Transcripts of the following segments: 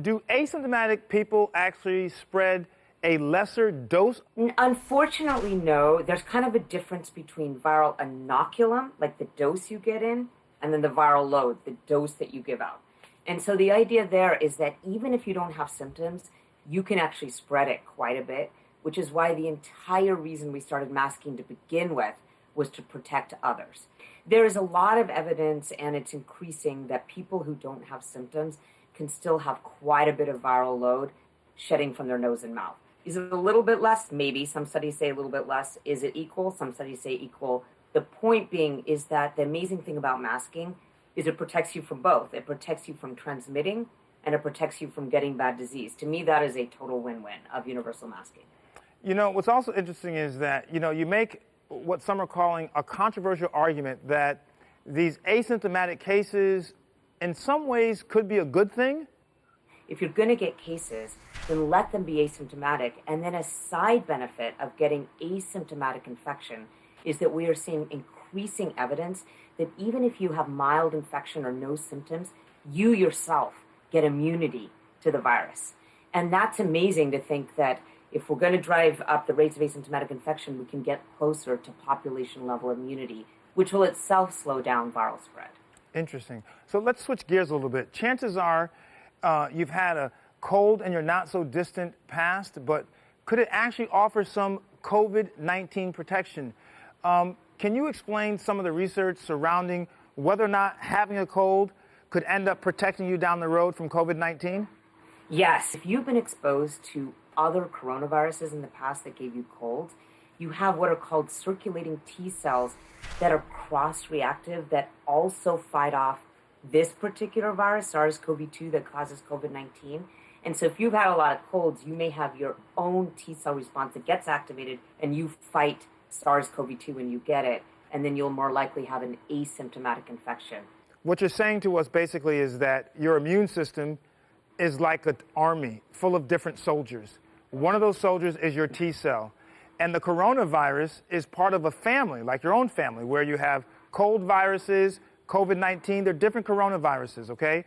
do asymptomatic people actually spread a lesser dose? Unfortunately, no. There's kind of a difference between viral inoculum, like the dose you get in, and then the viral load, the dose that you give out. And so the idea there is that even if you don't have symptoms, you can actually spread it quite a bit, which is why the entire reason we started masking to begin with was to protect others. There is a lot of evidence, and it's increasing, that people who don't have symptoms can still have quite a bit of viral load shedding from their nose and mouth. Is it a little bit less? Maybe. Some studies say a little bit less. Is it equal? Some studies say equal. The point being is that the amazing thing about masking is it protects you from both. It protects you from transmitting, and it protects you from getting bad disease. To me, that is a total win-win of universal masking. You know, what's also interesting is that, you make what some are calling a controversial argument that these asymptomatic cases in some ways could be a good thing. If you're going to get cases, then let them be asymptomatic. And then a side benefit of getting asymptomatic infection is that we are seeing increasing evidence that even if you have mild infection or no symptoms, you yourself get immunity to the virus. And that's amazing to think that if we're going to drive up the rates of asymptomatic infection, we can get closer to population level immunity, which will itself slow down viral spread. Interesting. So let's switch gears a little bit. Chances are you've had a cold in your not so distant past, but could it actually offer some COVID-19 protection? Can you explain some of the research surrounding whether or not having a cold could end up protecting you down the road from COVID-19? Yes. If you've been exposed to other coronaviruses in the past that gave you colds, you have what are called circulating T cells that are cross-reactive that also fight off this particular virus, SARS-CoV-2, that causes COVID-19. And so if you've had a lot of colds, you may have your own T cell response that gets activated and you fight SARS-CoV-2 when you get it, and then you'll more likely have an asymptomatic infection. What you're saying to us basically is that your immune system is like an army full of different soldiers. One of those soldiers is your T cell. And the coronavirus is part of a family, like your own family, where you have cold viruses, COVID-19, they're different coronaviruses, okay?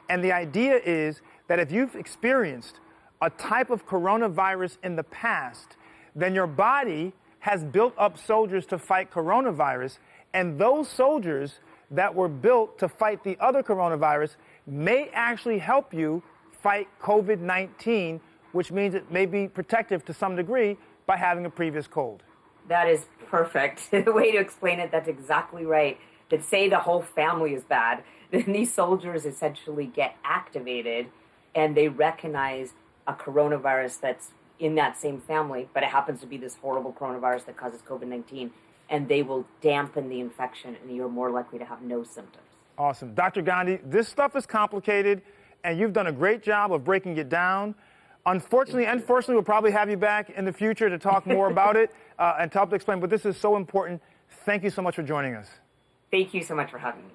And the idea is that if you've experienced a type of coronavirus in the past, then your body has built up soldiers to fight coronavirus, and those soldiers that were built to fight the other coronavirus may actually help you fight COVID-19, which means it may be protective to some degree by having a previous cold. That is perfect. The way to explain it, that's exactly right. That say the whole family is bad, then these soldiers essentially get activated and they recognize a coronavirus that's in that same family, but it happens to be this horrible coronavirus that causes COVID-19, and they will dampen the infection and you're more likely to have no symptoms. Awesome. Dr. Gandhi, this stuff is complicated and you've done a great job of breaking it down. Unfortunately and fortunately, we'll probably have you back in the future to talk more about it and to help to explain, but this is so important. Thank you so much for joining us. Thank you so much for having me.